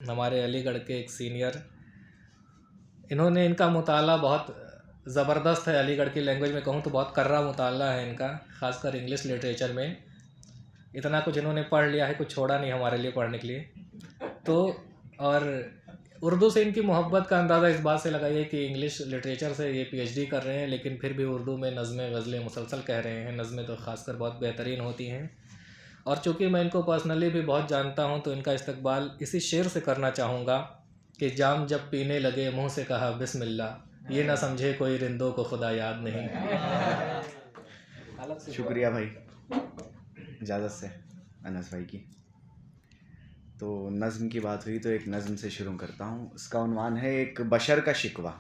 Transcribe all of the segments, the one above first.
हमारे अलीगढ़ के एक सीनियर, इन्होंने इनका मुताला बहुत ज़बरदस्त है। अलीगढ़ की लैंग्वेज में कहूँ तो बहुत कर्रा मुताला है इनका, ख़ासकर इंग्लिश लिटरेचर में। इतना कुछ इन्होंने पढ़ लिया है, कुछ छोड़ा नहीं हमारे लिए पढ़ने के लिए। तो और उर्दू से इनकी मोहब्बत का अंदाज़ा इस बात से लगाइए कि इंग्लिश लिटरेचर से ये पीएचडी कर रहे हैं, लेकिन फिर भी उर्दू में नज़में गज़लें मुसलसल कह रहे हैं। नज़में तो ख़ासकर बहुत बेहतरीन होती हैं। और चूँकि मैं इनको पर्सनली भी बहुत जानता हूँ, तो इनका इस्तकबाल इसी शेर से करना चाहूँगा कि जाम जब पीने लगे मुँह से कहा बिस्मिल्लाह, ये ना समझे कोई रिंदों को खुदा याद नहीं। शुक्रिया भाई इजाज़त से अनस भाई की। तो नज़्म की बात हुई तो एक नज़्म से शुरू करता हूँ। इसका उन्वान है एक बशर का शिकवा।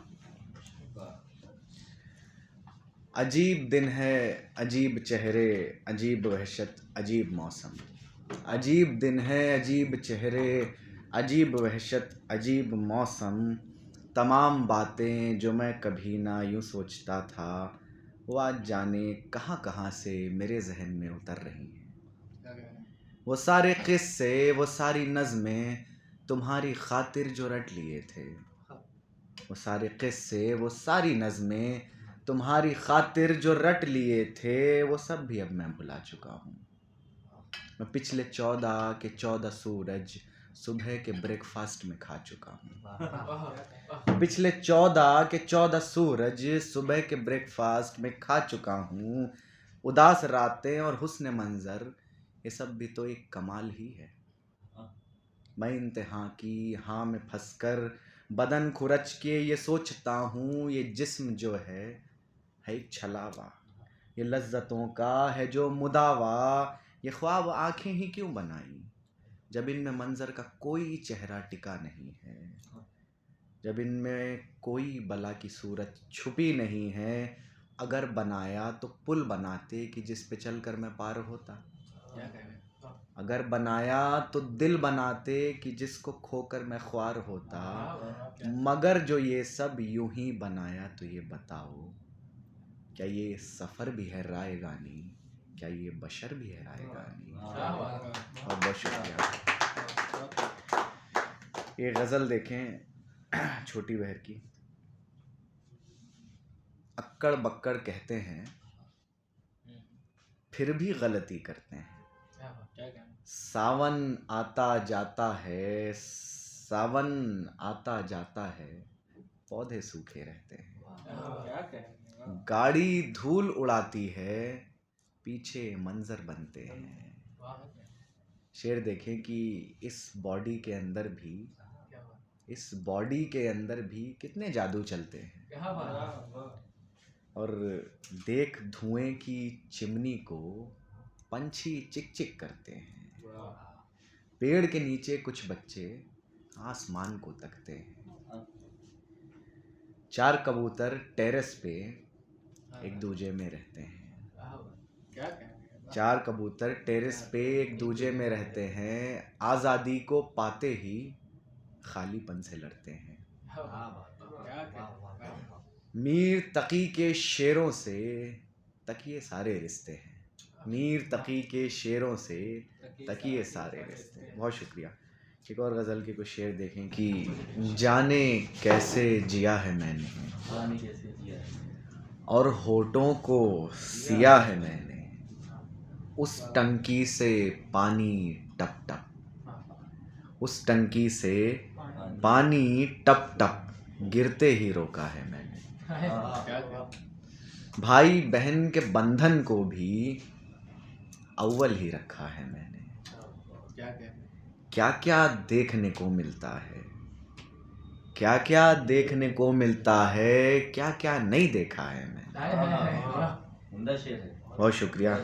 अजीब दिन है, अजीब चेहरे, अजीब वहशत, अजीब मौसम। अजीब दिन है, अजीब चेहरे, अजीब वहशत, अजीब मौसम। तमाम बातें जो मैं कभी ना यूँ सोचता था, वो आज जाने कहाँ कहाँ से मेरे जहन में उतर रही हैं। वो सारे किस्से, वो सारी नज़में तुम्हारी खातिर जो रट लिए थे। वो सारे किस्से, वो सारी नज़में तुम्हारी खातिर जो रट लिए थे, वो सब भी अब मैं भुला चुका हूँ। मैं पिछले 14 के 14 सूरज सुबह के ब्रेकफास्ट में खा चुका हूँ। पिछले 14 के 14 सूरज सुबह के ब्रेकफास्ट में खा चुका हूँ। उदास रातें और हुस्न मंजर, ये सब भी तो एक कमाल ही है। मैं इंतहा की हाँ में फंसकर बदन खुरच के ये सोचता हूँ, ये जिस्म जो है एक छलावा। ये लज्जतों का है जो मुदावा, ये ख्वाब आंखें ही क्यों बनाई जब इनमें मंजर का कोई चेहरा टिका नहीं है। जब इनमें कोई बला की सूरत छुपी नहीं है। अगर बनाया तो पुल बनाते कि जिस पे चलकर मैं पार होता। अगर बनाया तो दिल बनाते कि जिसको खोकर मैं ख्वार होता। मगर जो ये सब यूं ही बनाया, तो ये बताओ क्या ये सफ़र भी है रायगानी, क्या ये बशर भी है रायगानी। और बहुत शुक्रिया। ये गज़ल देखें छोटी बहर की। अक्कड़ बक्कड़ कहते हैं, फिर भी गलती करते हैं। सावन आता जाता है, सावन आता जाता है, पौधे सूखे रहते हैं। गाड़ी धूल उड़ाती है, पीछे मंजर बनते हैं। शेर देखें कि इस बॉडी के अंदर भी, इस बॉडी के अंदर भी कितने जादू चलते हैं। और देख धुएं की चिमनी को पंछी चिक चिक करते हैं। पेड़ के नीचे कुछ बच्चे आसमान को तकते हैं। 4 कबूतर टेरेस पे एक दूजे में रहते हैं। 4 कबूतर टेरेस पे एक दूजे में रहते हैं। आज़ादी को पाते ही खालीपन से लड़ते हैं। मीर तकी के शेरों से तकिए सारे रिश्ते हैं। मीर तकी के शेरों से तकिए सारे रिश्ते हैं। बहुत शुक्रिया। एक और गज़ल के कुछ शेर देखें कि जाने कैसे जिया है मैंने, और होठों को सिया है मैंने। उस टंकी से पानी टप टप, उस टंकी से पानी टप टप गिरते ही रोका है मैंने। भाई बहन के बंधन को भी अव्वल ही रखा है मैंने। क्या क्या देखने को मिलता है, क्या क्या देखने को मिलता है, क्या क्या नहीं देखा है मैंने। बहुत शुक्रिया।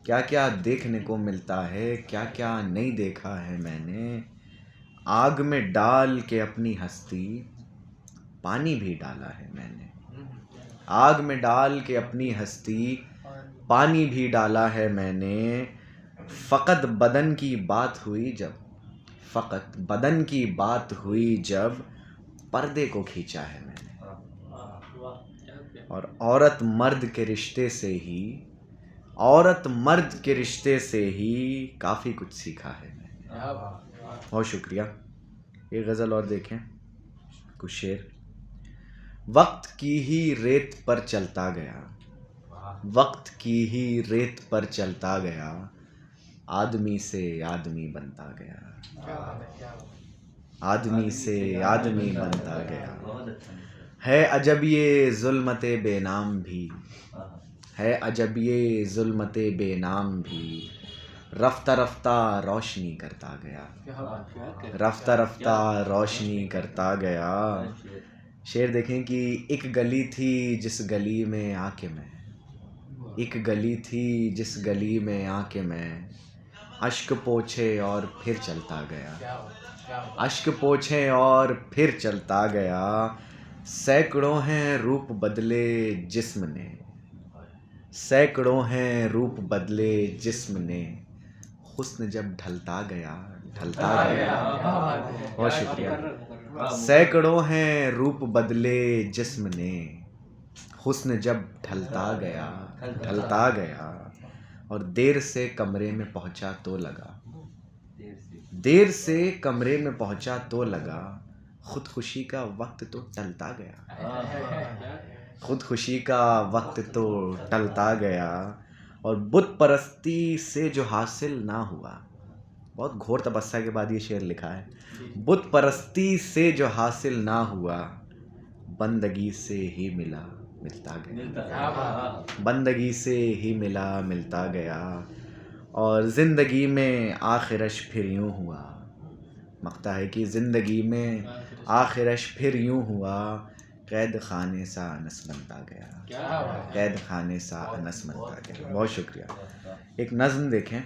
क्या क्या देखने को मिलता है, क्या क्या नहीं देखा है मैंने। आग में डाल के अपनी हस्ती पानी भी डाला है मैंने। आग में डाल के अपनी हस्ती पानी भी डाला है मैंने। फ़कत बदन की बात हुई जब, फ़कत बदन की बात हुई जब, पर्दे को खींचा है मैंने। और औरत मर्द के रिश्ते से ही, औरत मर्द के रिश्ते से ही काफ़ी कुछ सीखा है मैंने। बहुत शुक्रिया। एक गज़ल और देखें, कुछ शेर। वक्त की ही रेत पर चलता गया, वक्त की ही रेत पर चलता गया, आदमी से आदमी बनता गया, आदमी से आदमी बनता गया। है अजब ये ज़ुल्मते बेनाम भी, है अजब ये ज़ुल्मते बेनाम भी, रफ्ता रफ्ता रोशनी करता गया, रफ्ता रफ्ता रोशनी करता गया। शेर देखें कि एक गली थी जिस गली में आके मैं, एक गली थी जिस गली में आके मैं, अश्क पोछे और फिर चलता गया, अश्क पोछे और फिर चलता गया। सैकड़ों हैं रूप बदले जिस्म ने, सैकड़ों हैं रूप बदले जिस्म ने, हुस्न जब ढलता गया, ढलता गया। बहुत शुक्रिया। सैकड़ों हैं रूप बदले जिस्म ने, हुस्न जब ढलता गया, ढलता गया। और देर से कमरे में पहुंचा तो लगा, देर से कमरे में पहुंचा तो लगा, खुदकुशी का वक्त तो टलता गया, खुदकुशी का वक्त तो टलता गया। और बुत परस्ती से जो हासिल ना हुआ, बहुत घोर तपस्या के बाद ये शेर लिखा है। बुत परस्ती से जो हासिल ना हुआ, बंदगी से ही मिला मिलता गया, बंदगी से ही मिला मिलता गया। और ज़िंदगी में आखिरश फिर यूँ हुआ, मकता है कि ज़िंदगी में आखिरश फिर यूँ हुआ, कैद खाने सा अनस बनता गया, कैद खाने सा अनस बनता गया। बहुत शुक्रिया। एक नज़्म देखें,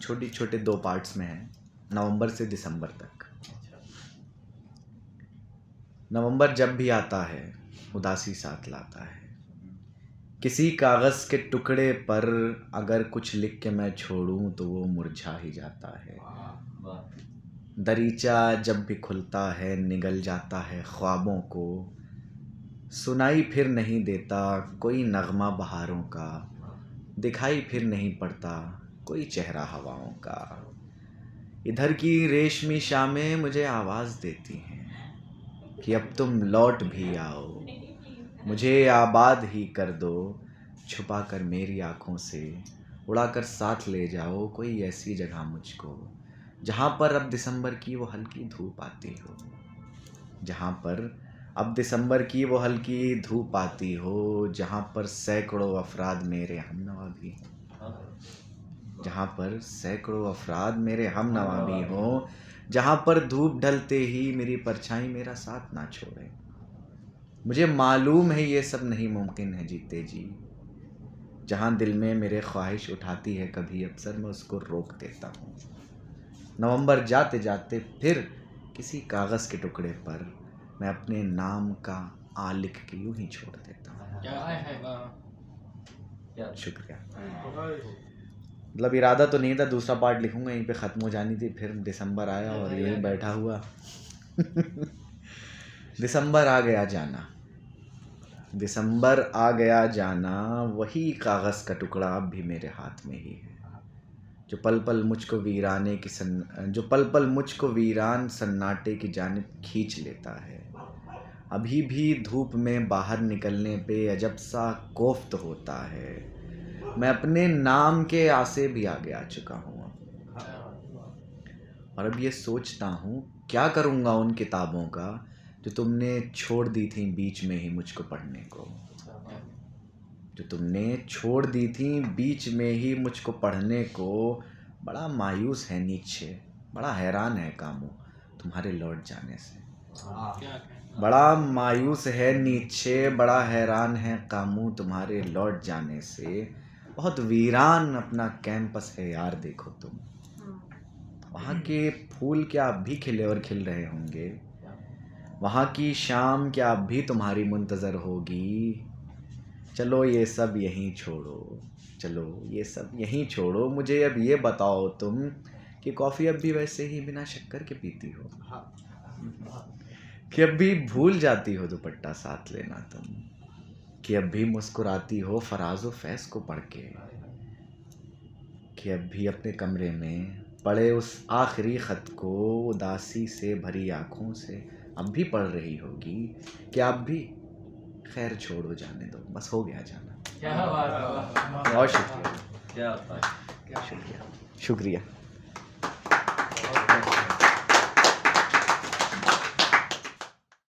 छोटी छोटे 2 पार्ट्स में है, नवंबर से दिसंबर तक। नवंबर जब भी आता है उदासी साथ लाता है, किसी कागज़ के टुकड़े पर अगर कुछ लिख के मैं छोड़ूं तो वो मुरझा ही जाता है। दरीचा जब भी खुलता है निगल जाता है ख्वाबों को, सुनाई फिर नहीं देता कोई नगमा बहारों का, दिखाई फिर नहीं पड़ता कोई चेहरा हवाओं का। इधर की रेशमी शामें मुझे आवाज़ देती हैं कि अब तुम लौट भी आओ, मुझे आबाद ही कर दो, छुपा कर मेरी आँखों से, उड़ा कर साथ ले जाओ कोई ऐसी जगह मुझको, जहाँ पर अब दिसंबर की वो हल्की धूप आती हो, जहाँ पर अब दिसंबर की वो हल्की धूप आती हो, जहाँ पर सैकड़ों अफराद मेरे हमनवा भी हों, जहाँ पर सैकड़ों अफराद मेरे हमनवा भी हों, जहाँ पर धूप ढलते ही मेरी परछाई मेरा साथ ना छोड़े। मुझे मालूम है ये सब नहीं मुमकिन है जीते जी, जहाँ दिल में मेरे ख्वाहिश उठाती है कभी अक्सर मैं उसको रोक देता हूँ। नवंबर जाते जाते फिर किसी कागज़ के टुकड़े पर मैं अपने नाम का आ लिख के यूं ही छोड़ देता हूँ। शुक्रिया। मतलब इरादा तो नहीं था, दूसरा पार्ट लिखूंगा, यहीं पे ख़त्म हो जानी थी, फिर दिसंबर आया और यही बैठा हुआ। दिसंबर आ गया जाना, दिसंबर आ गया जाना, वही कागज़ का टुकड़ा अब भी मेरे हाथ में ही है, जो पल पल मुझको वीराने की जो पल पल मुझको वीरान सन्नाटे की जानिब खींच लेता है। अभी भी धूप में बाहर निकलने पे अजब सा कोफ्त होता है, मैं अपने नाम के आसे भी आगे आ चुका हूँ और अब ये सोचता हूँ क्या करूँगा उन किताबों का जो तुमने छोड़ दी थी बीच में ही मुझको पढ़ने को, जो तुमने छोड़ दी थी बीच में ही मुझको पढ़ने को। बड़ा मायूस है नीचे, बड़ा हैरान है कामू तुम्हारे लौट जाने से, बड़ा मायूस है नीचे, बड़ा हैरान है कामू तुम्हारे लौट जाने से। बहुत वीरान अपना कैंपस है यार देखो तुम, वहाँ के फूल क्या अब भी खिले और खिल रहे होंगे, वहाँ की शाम क्या अब भी तुम्हारी मुंतज़र होगी। चलो ये सब यहीं छोड़ो, चलो ये सब यहीं छोड़ो, मुझे अब ये बताओ तुम कि कॉफ़ी अब भी वैसे ही बिना शक्कर के पीती हो, कि अब भी भूल जाती हो दुपट्टा साथ लेना तुम, कि अब भी मुस्कुराती हो फराज व फैज़ को पढ़ के, कि अब भी अपने कमरे में पढ़े उस आखिरी ख़त को उदासी से भरी आँखों से, अब भी पढ़ रही होगी कि अब भी खैर छोड़ो जाने दो, बस हो गया जाना। क्या बात है, बहुत शुक्रिया, क्या बात है। शुक्रिया।